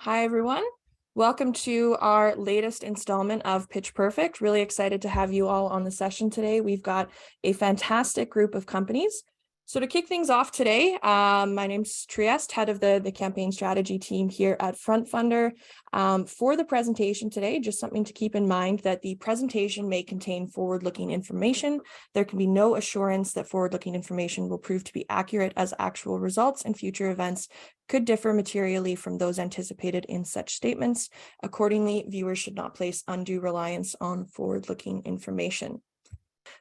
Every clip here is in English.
Hi, everyone. Welcome to our latest installment of Pitch Perfect. Really excited to have you all on the session today. We've got a fantastic group of companies. So to kick things off today, my name's Trieste, head of the campaign strategy team here at FrontFundr. For the presentation today, just something to keep in mind that the presentation may contain forward-looking information. There can be no assurance that forward-looking information will prove to be accurate, as actual results and future events could differ materially from those anticipated in such statements. Accordingly, viewers should not place undue reliance on forward-looking information.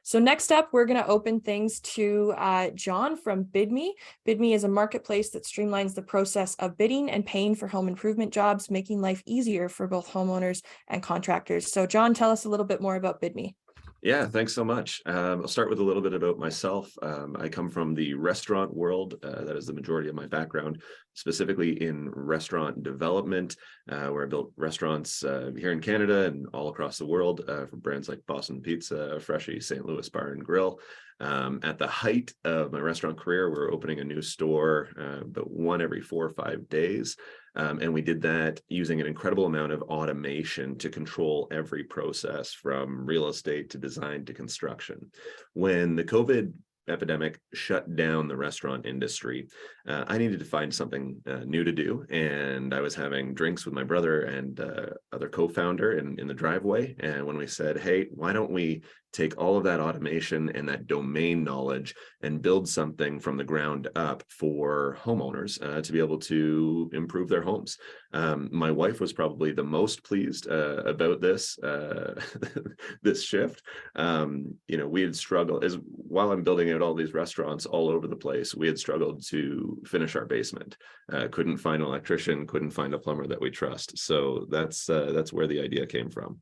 So next up, we're going to open things to John from Bidmii. Bidmii is a marketplace that streamlines the process of bidding and paying for home improvement jobs, making life easier for both homeowners and contractors. So John, tell us a little bit more about Bidmii. Yeah, thanks so much. I'll start with a little bit about myself. I come from the restaurant world. That is the majority of my background, specifically in restaurant development, where I built restaurants here in Canada and all across the world for brands like Boston Pizza, Freshie, St. Louis Bar and Grill. At the height of my restaurant career, we were opening a new store about one every 4 or 5 days. And we did that using an incredible amount of automation to control every process from real estate to design to construction. When the COVID epidemic shut down the restaurant industry, I needed to find something new to do. And I was having drinks with my brother and other co-founder in the driveway. And when we said, hey, why don't we take all of that automation and that domain knowledge and build something from the ground up for homeowners to be able to improve their homes. My wife was probably the most pleased about this this shift. We had struggled while I'm building out all these restaurants all over the place. We had struggled to finish our basement. Couldn't find an electrician, couldn't find a plumber that we trust. So that's where the idea came from.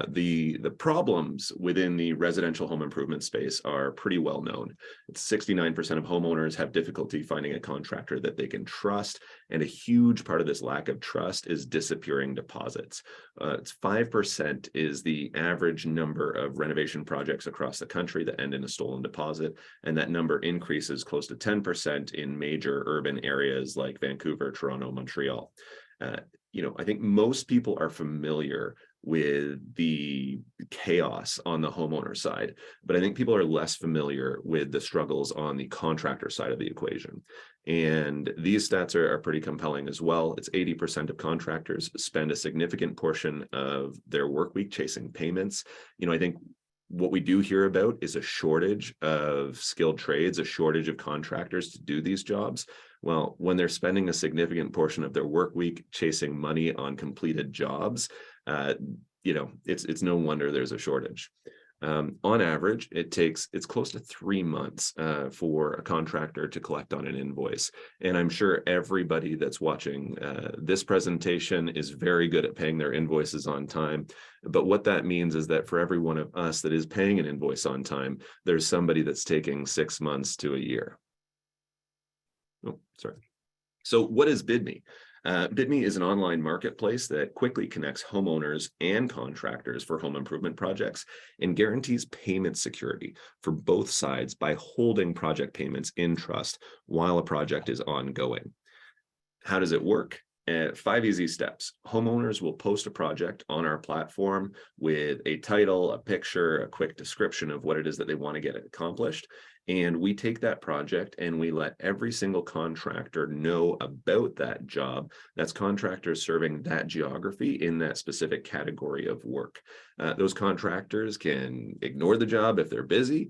The problems within the residential home improvement space are pretty well known. It's 69% of homeowners have difficulty finding a contractor that they can trust, and a huge part of this lack of trust is disappearing deposits. It's 5% is the average number of renovation projects across the country that end in a stolen deposit, and that number increases close to 10% in major urban areas like Vancouver, Toronto, Montreal. I think most people are familiar with the chaos on the homeowner side, but I think people are less familiar with the struggles on the contractor side of the equation. And these stats are pretty compelling as well. It's 80% of contractors spend a significant portion of their work week chasing payments. I think what we do hear about is a shortage of skilled trades, a shortage of contractors to do these jobs. Well, when they're spending a significant portion of their work week chasing money on completed jobs, it's no wonder there's a shortage. On average, it's close to 3 months for a contractor to collect on an invoice. And I'm sure everybody that's watching this presentation is very good at paying their invoices on time. But what that means is that for every one of us that is paying an invoice on time, there's somebody that's taking 6 months to a year. Oh, sorry. So what is Bidmii? Bidmii is an online marketplace that quickly connects homeowners and contractors for home improvement projects and guarantees payment security for both sides by holding project payments in trust while a project is ongoing. How does it work? 5 easy steps. Homeowners will post a project on our platform with a title, a picture, a quick description of what it is that they want to get accomplished. And we take that project and we let every single contractor know about that job. That's contractors serving that geography in that specific category of work. Those contractors can ignore the job if they're busy,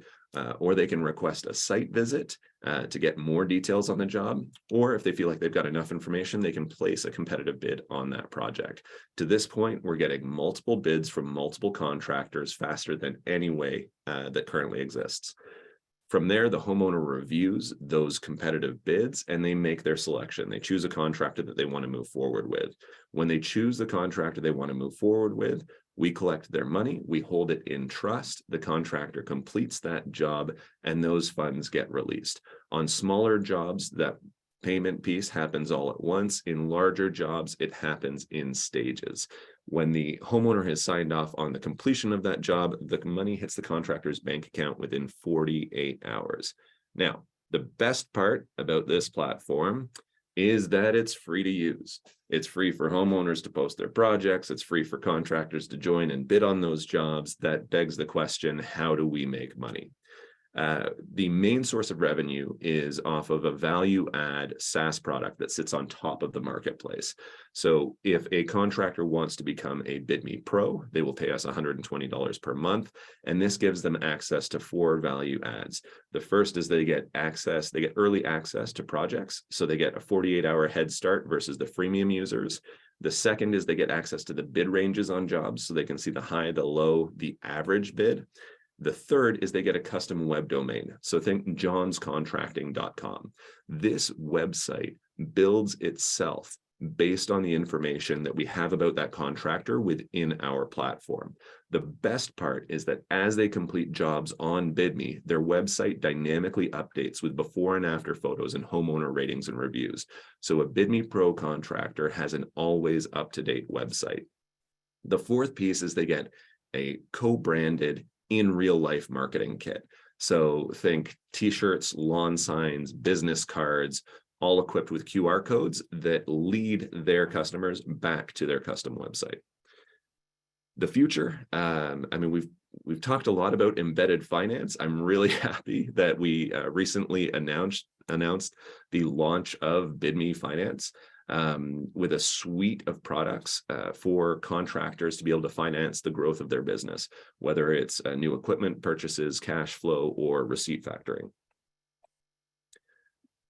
or they can request a site visit to get more details on the job. Or if they feel like they've got enough information, they can place a competitive bid on that project. To this point, we're getting multiple bids from multiple contractors faster than any way that currently exists. From there, the homeowner reviews those competitive bids and they make their selection. They choose a contractor that they want to move forward with. When they choose the contractor they want to move forward with, we collect their money, we hold it in trust, the contractor completes that job, and those funds get released. On smaller jobs, that payment piece happens all at once. In larger jobs, it happens in stages. When the homeowner has signed off on the completion of that job, the money hits the contractor's bank account within 48 hours. Now, the best part about this platform is that it's free to use. It's free for homeowners to post their projects. It's free for contractors to join and bid on those jobs. That begs the question, how do we make money? The main source of revenue is off of a value add SaaS product that sits on top of the marketplace. So if a contractor wants to become a Bidmii Pro, they will pay us $120 per month. And this gives them access to 4 value adds. The first is they get early access to projects. So they get a 48-hour head start versus the freemium users. The second is they get access to the bid ranges on jobs, so they can see the high, the low, the average bid. The third is they get a custom web domain. So think johnscontracting.com. This website builds itself based on the information that we have about that contractor within our platform. The best part is that as they complete jobs on Bidmii, their website dynamically updates with before and after photos and homeowner ratings and reviews. So a Bidmii Pro contractor has an always up-to-date website. The fourth piece is they get a co-branded in real life marketing kit. So think t-shirts, lawn signs, business cards, all equipped with QR codes that lead their customers back to their custom website. The future, we've talked a lot about embedded finance. I'm really happy that we recently announced the launch of Bidmii Finance. With a suite of products for contractors to be able to finance the growth of their business, whether it's new equipment purchases, cash flow, or receipt factoring.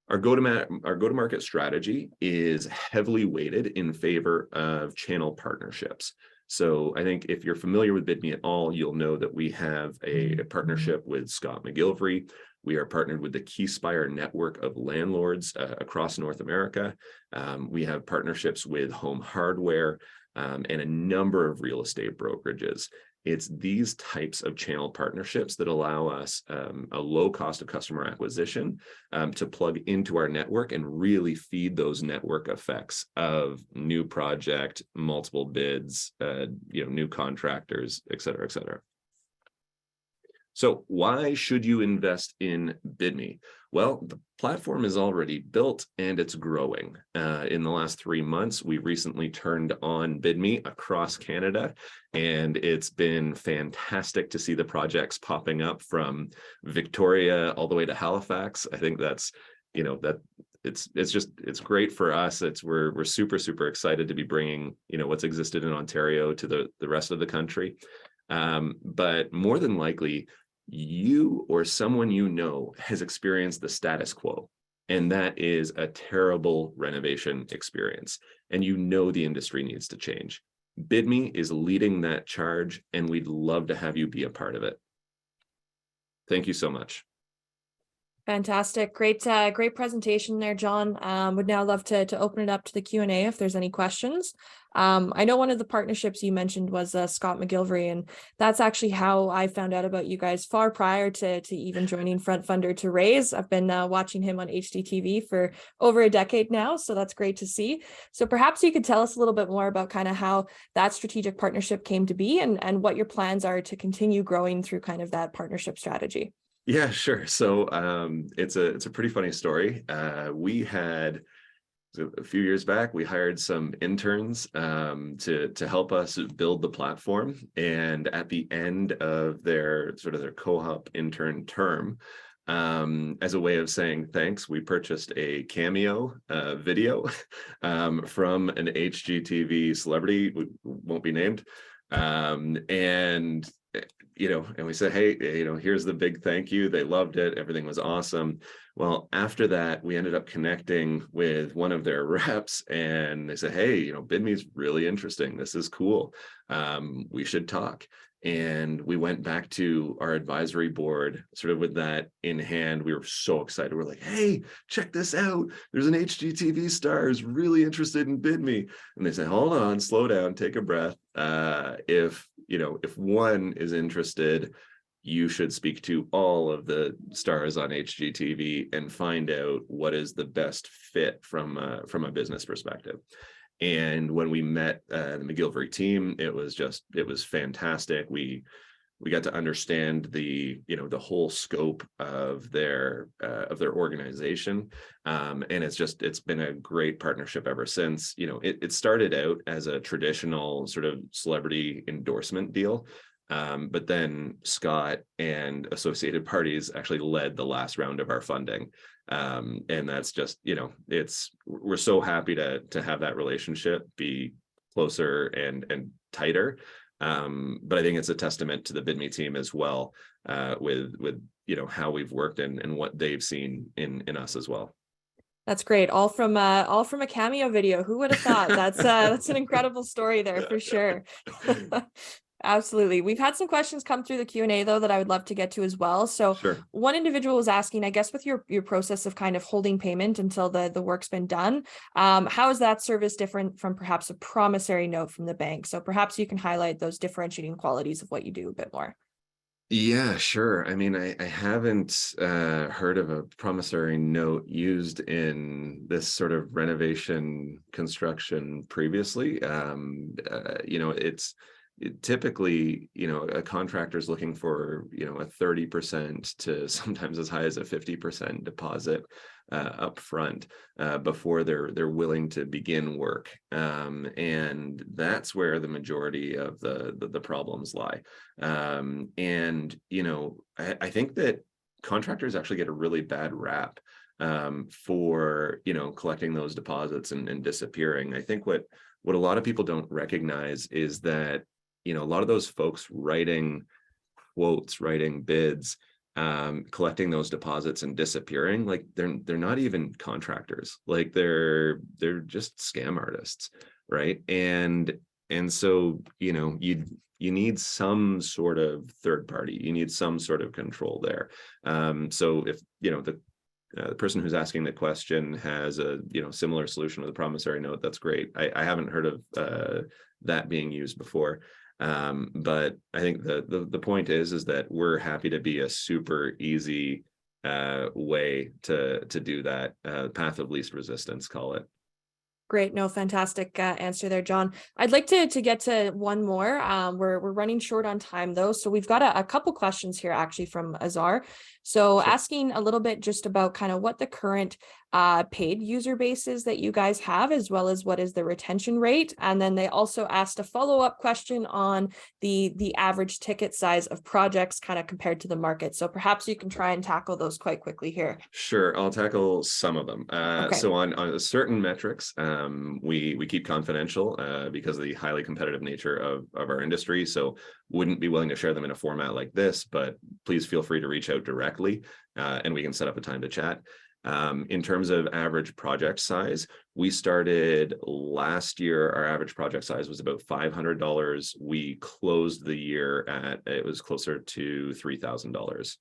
Our go-to-market strategy is heavily weighted in favor of channel partnerships. So I think if you're familiar with Bidmii at all, you'll know that we have a partnership with Scott McGillivray. We are partnered with the Keyspire network of landlords across North America. We have partnerships with Home Hardware and a number of real estate brokerages. It's these types of channel partnerships that allow us a low cost of customer acquisition to plug into our network and really feed those network effects of new project, multiple bids, new contractors, et cetera, et cetera. So why should you invest in Bidmii? Well, the platform is already built and it's growing. In the last 3 months, we recently turned on Bidmii across Canada, and it's been fantastic to see the projects popping up from Victoria all the way to Halifax. I think that's, it's great for us. We're super excited to be bringing, what's existed in Ontario to the rest of the country. But more than likely, you or someone has experienced the status quo, and that is a terrible renovation experience, and the industry needs to change. Bidmii is leading that charge, and we'd love to have you be a part of it. Thank you so much. Fantastic. Great presentation there, John. Would now love to open it up to the Q&A if there's any questions. I know one of the partnerships you mentioned was Scott McGillivray, and that's actually how I found out about you guys far prior to even joining FrontFundr to raise. I've been watching him on HDTV for over a decade now, so that's great to see. So perhaps you could tell us a little bit more about kind of how that strategic partnership came to be and what your plans are to continue growing through kind of that partnership strategy. Yeah, sure. So it's a pretty funny story. We had a few years back, we hired some interns to help us build the platform. And at the end of their co-op intern term, as a way of saying thanks, we purchased a cameo video from an HGTV celebrity, who won't be named, and we said, hey, here's the big thank you. They loved it. Everything was awesome. Well, after that, we ended up connecting with one of their reps, and they said, hey, Bidmii's really interesting. This is cool. We should talk. And we went back to our advisory board sort of with that in hand. We were so excited. We're like, hey, check this out. There's an HGTV star who's really interested in Bidmii. And they said, hold on, slow down, take a breath. If one is interested, you should speak to all of the stars on HGTV and find out what is the best fit from a business perspective. And when we met the McGillivray team, it was fantastic. We We got to understand the whole scope of their organization, and it's been a great partnership ever since. It started out as a traditional sort of celebrity endorsement deal. But then Scott and associated parties actually led the last round of our funding. And that's just, we're so happy to have that relationship be closer and tighter. But I think it's a testament to the Bidmii team as well, with how we've worked and what they've seen in us as well. That's great. All from a cameo video. Who would have thought? That's an incredible story there for sure. Absolutely. We've had some questions come through the Q&A though that I would love to get to as well. So Sure. One individual was asking, I guess with your process of kind of holding payment until the work's been done, how is that service different from perhaps a promissory note from the bank? So perhaps you can highlight those differentiating qualities of what you do a bit more. Yeah, sure. I mean, I haven't heard of a promissory note used in this sort of renovation construction previously. Typically, a contractor is looking for, a 30% to sometimes as high as a 50% deposit up front before they're willing to begin work. And that's where the majority of the problems lie. I think that contractors actually get a really bad rap for, collecting those deposits and disappearing. I think what a lot of people don't recognize is that, a lot of those folks writing quotes, writing bids, collecting those deposits and disappearing, like they're not even contractors, like they're just scam artists, right? And so you need some sort of third party, you need some sort of control there. So if the person who's asking the question has a similar solution with a promissory note, that's great. I haven't heard of that being used before. But I think the point is that we're happy to be a super easy way to do that, path of least resistance, call it. Great. No, fantastic answer there, John. I'd like to get to one more. We're running short on time though. So we've got a couple questions here actually from Azar. So Sure. Asking a little bit just about kind of what the current paid user base is that you guys have, as well as what is the retention rate. And then they also asked a follow-up question on the average ticket size of projects kind of compared to the market. So perhaps you can try and tackle those quite quickly here. Sure, I'll tackle some of them. Okay. So on certain metrics, we keep confidential because of the highly competitive nature of our industry. So wouldn't be willing to share them in a format like this, but please feel free to reach out directly and we can set up a time to chat. In terms of average project size, we started last year, our average project size was about $500. We closed the year it was closer to $3,000.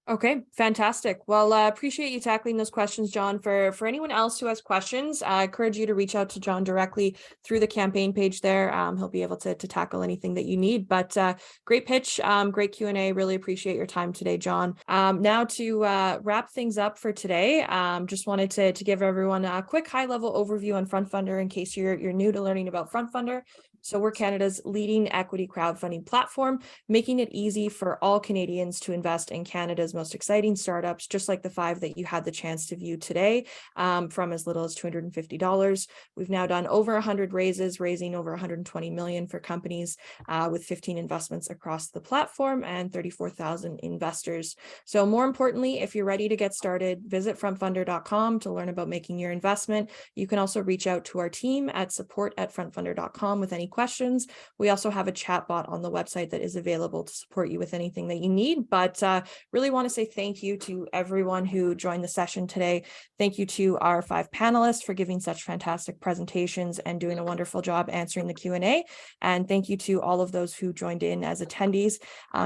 Okay, fantastic. Well, appreciate you tackling those questions, John. For anyone else who has questions, I encourage you to reach out to John directly through the campaign page there. He'll be able to tackle anything that you need. But great pitch, great Q&A. Really appreciate your time today, John. Now to wrap things up for today, just wanted to give everyone a quick high-level overview on FrontFundr in case you're new to learning about FrontFundr. So we're Canada's leading equity crowdfunding platform, making it easy for all Canadians to invest in Canada's most exciting startups, just like the 5 that you had the chance to view today, from as little as $250. We've now done over 100 raises, raising over 120 million for companies with 15 investments across the platform and 34,000 investors. So more importantly, if you're ready to get started, visit frontfundr.com to learn about making your investment. You can also reach out to our team at support@frontfundr.com with any questions. We also have a chat bot on the website that is available to support you with anything that you need. But really want to say thank you to everyone who joined the session today. Thank you to our 5 panelists for giving such fantastic presentations and doing a wonderful job answering the Q&A. And thank you to all of those who joined in as attendees.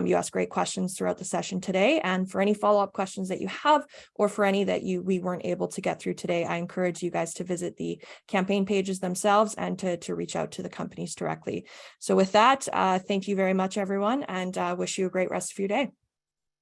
You asked great questions throughout the session today. And for any follow-up questions that you have, or for any that we weren't able to get through today, I encourage you guys to visit the campaign pages themselves and to reach out to the companies directly. So with that, thank you very much, everyone, and wish you a great rest of your day.